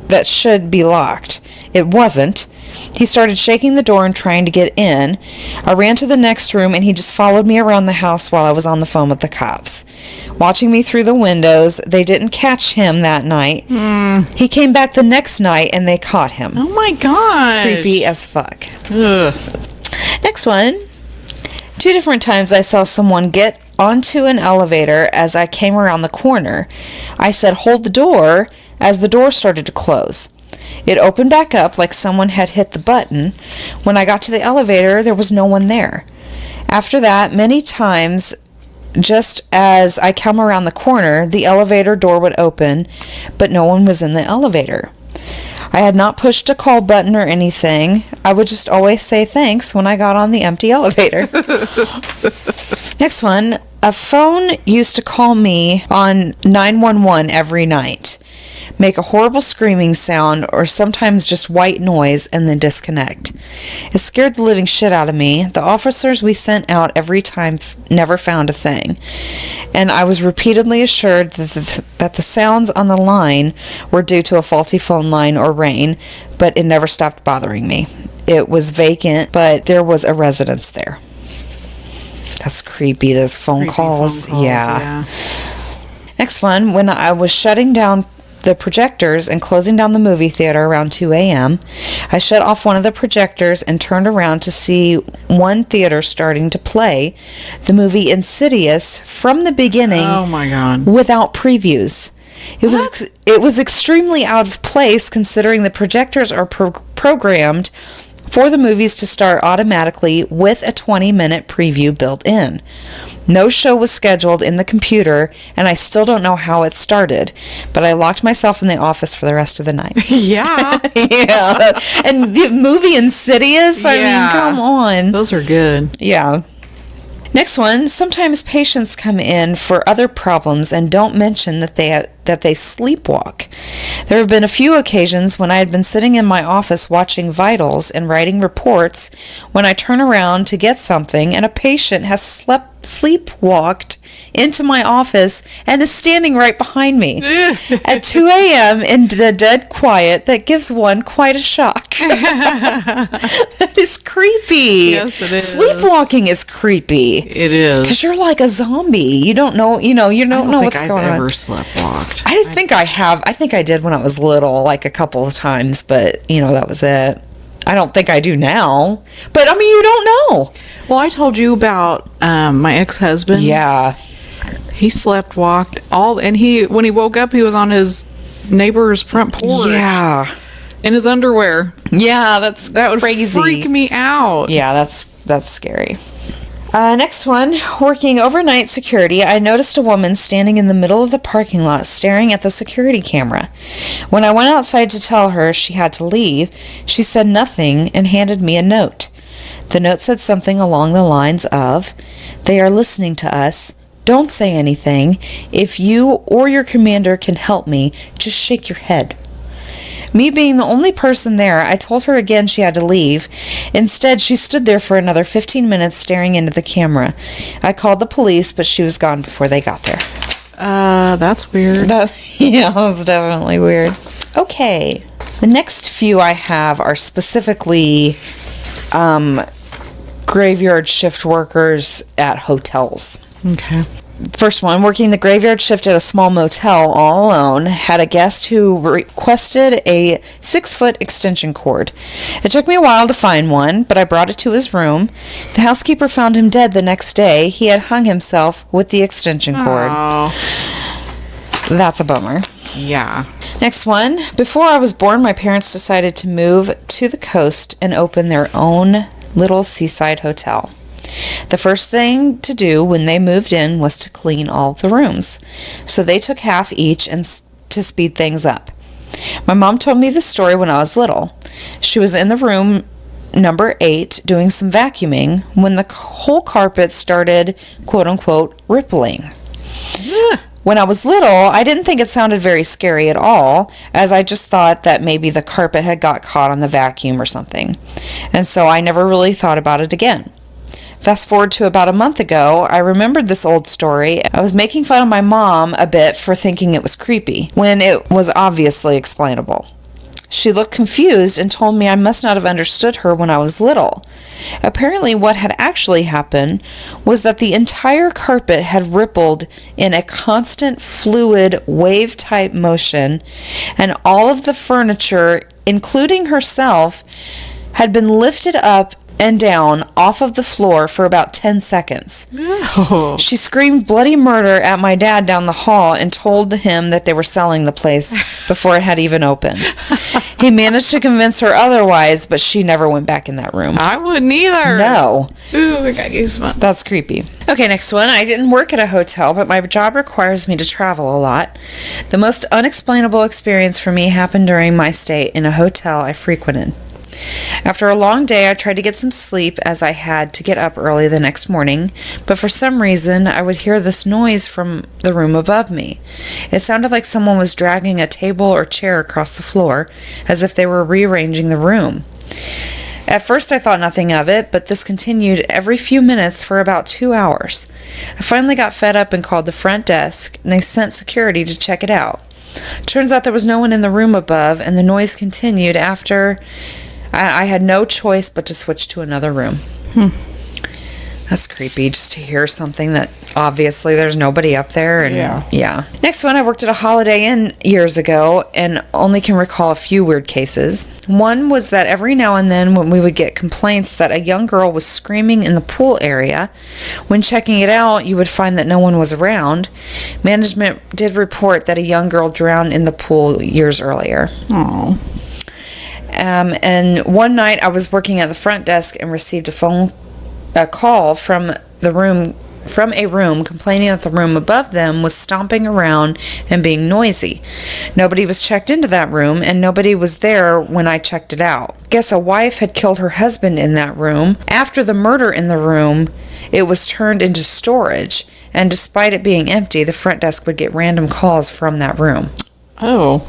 that should be locked. It wasn't. He started shaking the door and trying to get in. I ran to the next room, and he just followed me around the house while I was on the phone with the cops. Watching me through the windows, they didn't catch him that night. He came back the next night, and they caught him. Oh my gosh. Creepy as fuck. Ugh. Next one. 2 different times I saw someone get onto an elevator as I came around the corner. I said, "Hold the door," as the door started to close. It opened back up like someone had hit the button. When I got to the elevator, there was no one there. After that, many times, just as I come around the corner, the elevator door would open, but no one was in the elevator. I had not pushed a call button or anything. I would just always say thanks when I got on the empty elevator. Next one. A phone used to call me on 911 every night, make a horrible screaming sound, or sometimes just white noise and then disconnect. It scared the living shit out of me. The officers we sent out every time never found a thing, and I was repeatedly assured that the sounds on the line were due to a faulty phone line or rain, but it never stopped bothering me. It was vacant, but there was a residence there. That's creepy, those phone calls. Yeah. Next one, when I was shutting down the projectors and closing down the movie theater around 2 a.m., I shut off one of the projectors and turned around to see one theater starting to play the movie Insidious from the beginning. Oh my God. Without previews. It was extremely out of place considering the projectors are programmed for the movies to start automatically with a 20-minute preview built in. No show was scheduled in the computer, and I still don't know how it started, but I locked myself in the office for the rest of the night. Yeah. Yeah. And the movie Insidious, I mean, come on. Those are good. Yeah. Next one, sometimes patients come in for other problems and don't mention that they sleepwalk. There have been a few occasions when I had been sitting in my office watching vitals and writing reports when I turn around to get something and a patient has sleepwalked into my office and is standing right behind me at 2 a.m. in the dead quiet. That gives one quite a shock. That is creepy. Yes, it is. Sleepwalking is creepy. It is. Because you're like a zombie. You don't know, you don't know what's going on. I've ever sleptwalked. I think I have. I think I did when I was little, like a couple of times, but, that was it. I don't think I do now. But, I mean, you don't know. Well, I told you about my ex-husband. Yeah. He sleptwalked and when he woke up, he was on his neighbor's front porch. Yeah. In his underwear. Yeah, that would crazy. Freak me out. Yeah, that's scary. Next one, working overnight security, I noticed a woman standing in the middle of the parking lot staring at the security camera. When I went outside to tell her she had to leave, she said nothing and handed me a note. The note said something along the lines of, "They are listening to us. Don't say anything. If you or your commander can help me, just shake your head." Me being the only person there, I told her again she had to leave. Instead, she stood there for another 15 minutes staring into the camera. I called the police, but she was gone before they got there. That's weird. Yeah, that's definitely weird. Okay. The next few I have are specifically graveyard shift workers at hotels. Okay. First one, working the graveyard shift at a small motel all alone, had a guest who requested a 6-foot extension cord. It took me a while to find one, but I brought it to his room. The housekeeper found him dead the next day. He had hung himself with the extension cord. Oh. That's a bummer. Yeah. Next one, before I was born, my parents decided to move to the coast and open their own little seaside hotel. The first thing to do when they moved in was to clean all the rooms. So they took half each and to speed things up. My mom told me the story when I was little. She was in the room number 8 doing some vacuuming when the whole carpet started, quote unquote, rippling. Yeah. When I was little, I didn't think it sounded very scary at all, as I just thought that maybe the carpet had got caught on the vacuum or something. And so I never really thought about it again. Fast forward to about a month ago, I remembered this old story. I was making fun of my mom a bit for thinking it was creepy, when it was obviously explainable. She looked confused and told me I must not have understood her when I was little. Apparently what had actually happened was that the entire carpet had rippled in a constant fluid wave-type motion, and all of the furniture, including herself, had been lifted up and down off of the floor for about 10 seconds. Oh. She screamed bloody murder at my dad down the hall and told him that they were selling the place before it had even opened. He managed to convince her otherwise, but she never went back in that room. I wouldn't either. No. Ooh, I got goosebumps. That's creepy. Okay, next one. I didn't work at a hotel, but my job requires me to travel a lot. The most unexplainable experience for me happened during my stay in a hotel I frequented. After a long day, I tried to get some sleep as I had to get up early the next morning, but for some reason, I would hear this noise from the room above me. It sounded like someone was dragging a table or chair across the floor, as if they were rearranging the room. At first, I thought nothing of it, but this continued every few minutes for about 2 hours. I finally got fed up and called the front desk, and they sent security to check it out. Turns out there was no one in the room above, and the noise continued after I had no choice but to switch to another room. That's creepy, just to hear something that obviously there's nobody up there. And yeah. Next one, I worked at a Holiday Inn years ago and only can recall a few weird cases. One was that every now and then when we would get complaints that a young girl was screaming in the pool area, when checking it out, you would find that no one was around. Management did report that a young girl drowned in the pool years earlier. Oh. And one night I was working at the front desk and received a call from a room complaining that the room above them was stomping around and being noisy. Nobody was checked into that room, and nobody was there when I checked it out. Guess a wife had killed her husband in that room. After the murder in the room, it was turned into storage, and despite it being empty, the front desk would get random calls from that room. Oh.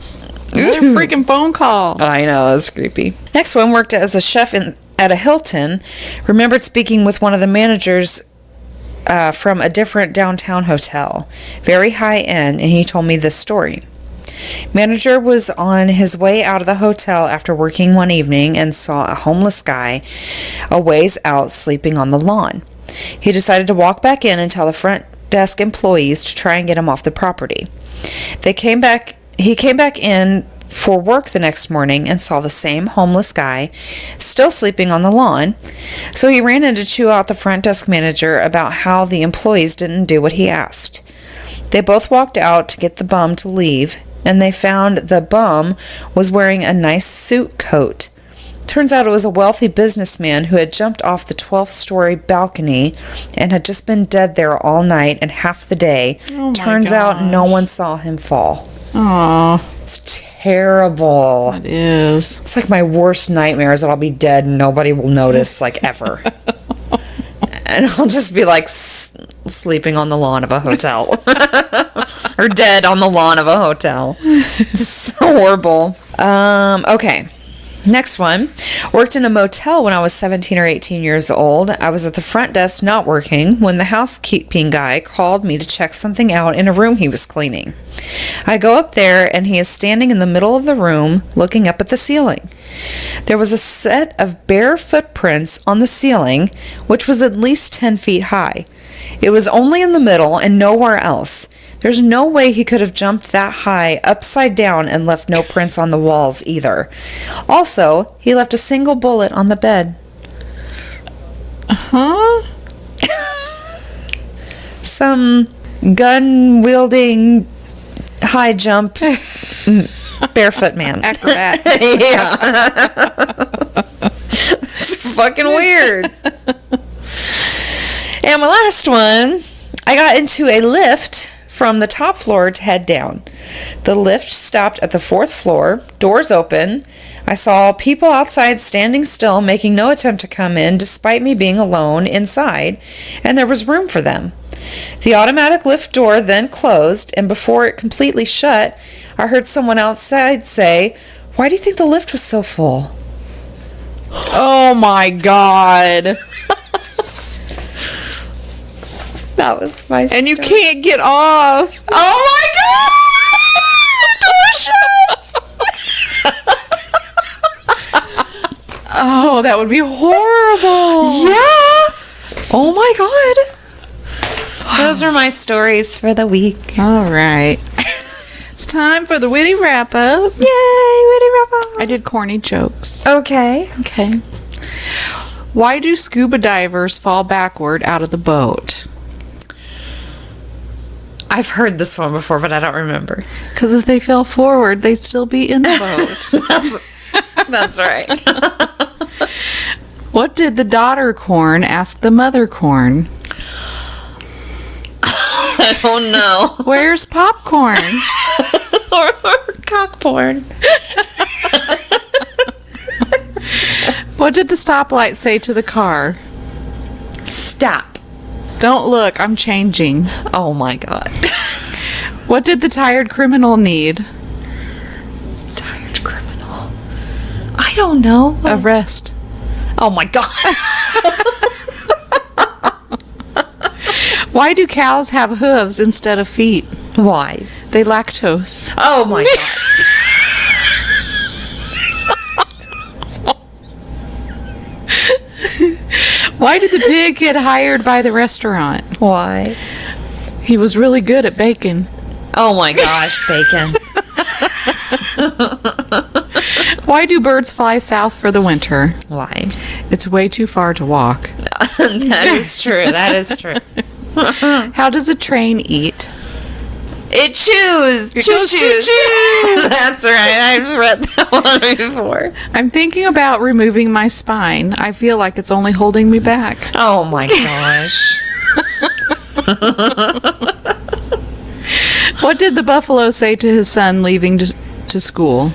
Another freaking phone call. I know, that's creepy. Next one, worked as a chef at a Hilton. Remembered speaking with one of the managers from a different downtown hotel. Very high end, and he told me this story. Manager was on his way out of the hotel after working one evening and saw a homeless guy a ways out sleeping on the lawn. He decided to walk back in and tell the front desk employees to try and get him off the property. He came back in for work the next morning and saw the same homeless guy still sleeping on the lawn, so he ran in to chew out the front desk manager about how the employees didn't do what he asked. They both walked out to get the bum to leave, and they found the bum was wearing a nice suit coat. Turns out it was a wealthy businessman who had jumped off the 12th story balcony and had just been dead there all night and half the day. Turns out no one saw him fall. Aw. It's terrible. It is. It's like my worst nightmare is that I'll be dead and nobody will notice, like, ever. And I'll just be, like, sleeping on the lawn of a hotel. Or dead on the lawn of a hotel. It's so horrible. Okay. Next one. Worked in a motel when I was 17 or 18 years old. I was at the front desk not working when the housekeeping guy called me to check something out in a room he was cleaning. I go up there and he is standing in the middle of the room looking up at the ceiling. There was a set of bare footprints on the ceiling, which was at least 10 feet high. It was only in the middle and nowhere else. There's no way he could have jumped that high upside down and left no prints on the walls either. Also, he left a single bullet on the bed. Huh? Some gun-wielding, high-jump, barefoot man. Acrobat. Yeah. It's fucking weird. And my last one, I got into a lift from the top floor to head down. The lift stopped at the 4th floor, doors open. I saw people outside standing still, making no attempt to come in, despite me being alone inside, and there was room for them. The automatic lift door then closed, and before it completely shut, I heard someone outside say, "Why do you think the lift was so full?" Oh my God. That was my And you story. can't get off. Oh my God! The door shut! Oh, that would be horrible. Yeah! Oh my God! Those are my stories for the week. All right. It's time for the witty wrap up. Yay! Witty wrap-up. I did corny jokes. Okay. Okay. Why do scuba divers fall backward out of the boat? I've heard this one before, but I don't remember. Because if they fell forward, they'd still be in the boat. That's right. What did the daughter corn ask the mother corn? I don't know. Where's popcorn? or cock porn. What did the stoplight say to the car? Stop. Don't look, I'm changing. Oh my God. What did the tired criminal need? Tired criminal. I don't know. A rest. Oh my God. Why do cows have hooves instead of feet? Why? They lactose. Oh my God. Why did the pig get hired by the restaurant? Why? He was really good at bacon. Oh my gosh, bacon. Why do birds fly south for the winter? Why? It's way too far to walk. That is true. That is true. How does a train eat? It chews. It goes Choo-choo. That's right. I've read that one before. I'm thinking about removing my spine. I feel like it's only holding me back. Oh my gosh. What did the buffalo say to his son leaving to school?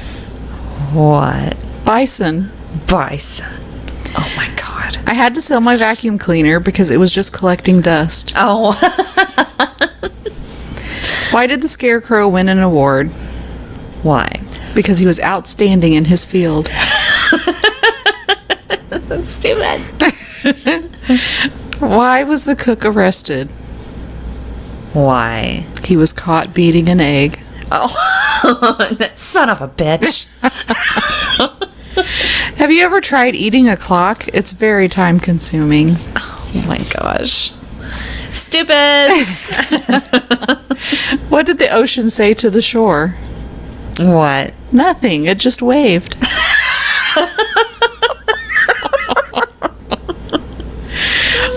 What? Bison. Bison. Oh my God. I had to sell my vacuum cleaner because it was just collecting dust. Oh. Why did the scarecrow win an award? Why? Because he was outstanding in his field. That's stupid. Why was the cook arrested? Why? He was caught beating an egg. Oh. That son of a bitch. Have you ever tried eating a clock? It's very time consuming. Oh my gosh. Stupid. What did the ocean say to the shore? What? Nothing. It just waved.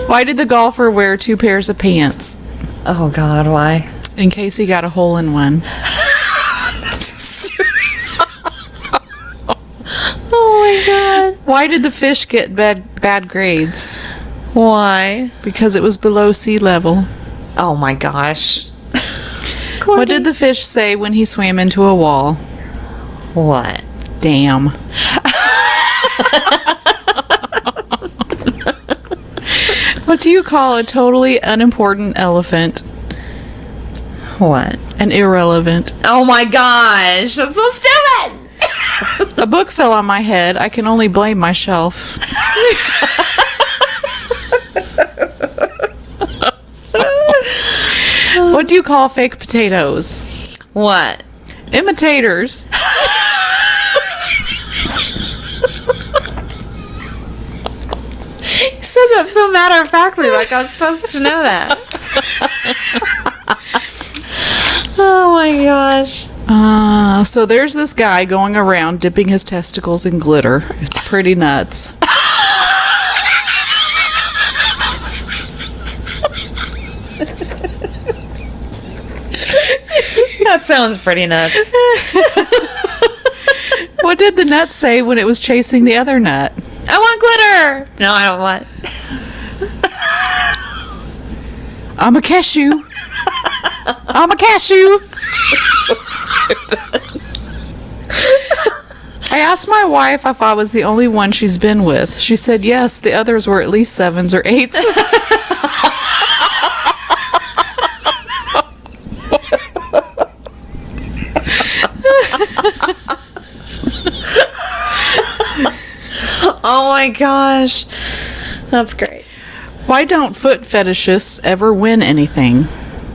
Why did the golfer wear 2 pairs of pants? Oh God, why? In case he got a hole in one. Oh my God. Why did the fish get bad grades? Why? Because it was below sea level. Oh my gosh. What did the fish say when he swam into a wall? What? Damn. What do you call a totally unimportant elephant? What? An irrelevant. Oh my gosh. That's so stupid. A book fell on my head. I can only blame my shelf. What do you call fake potatoes? What? Imitators. You said that so matter-of-factly, like I was supposed to know that. Oh my gosh. So there's this guy going around dipping his testicles in glitter. It's pretty nuts. That sounds pretty nuts. What did the nut say when it was chasing the other nut? I want glitter. No, I don't want. I'm a cashew. I'm a cashew. So stupid. I asked my wife if I was the only one she's been with. She said yes, the others were at least 7s or 8s. Oh my gosh. That's great. Why don't foot fetishists ever win anything?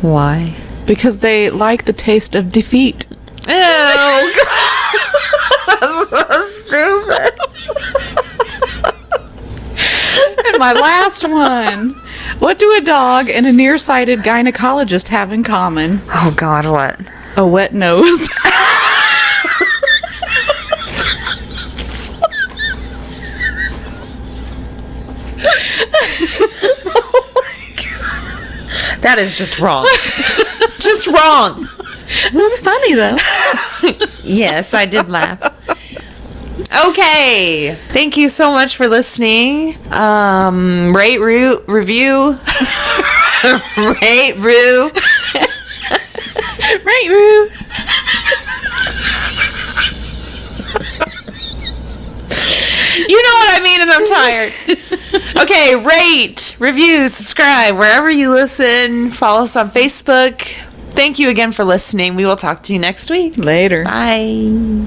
Why? Because they like the taste of defeat. Ew. That's so stupid. And my last one. What do a dog and a nearsighted gynecologist have in common? Oh God, what? A wet nose. That is just wrong. Just wrong. It was funny though. Yes, I did laugh. Okay. Thank you so much for listening. Rate, review. Rate, rue. Rate, rue. You know what I mean, and I'm tired. Okay, rate, review, subscribe, wherever you listen. Follow us on Facebook. Thank you again for listening. We will talk to you next week. Later. Bye.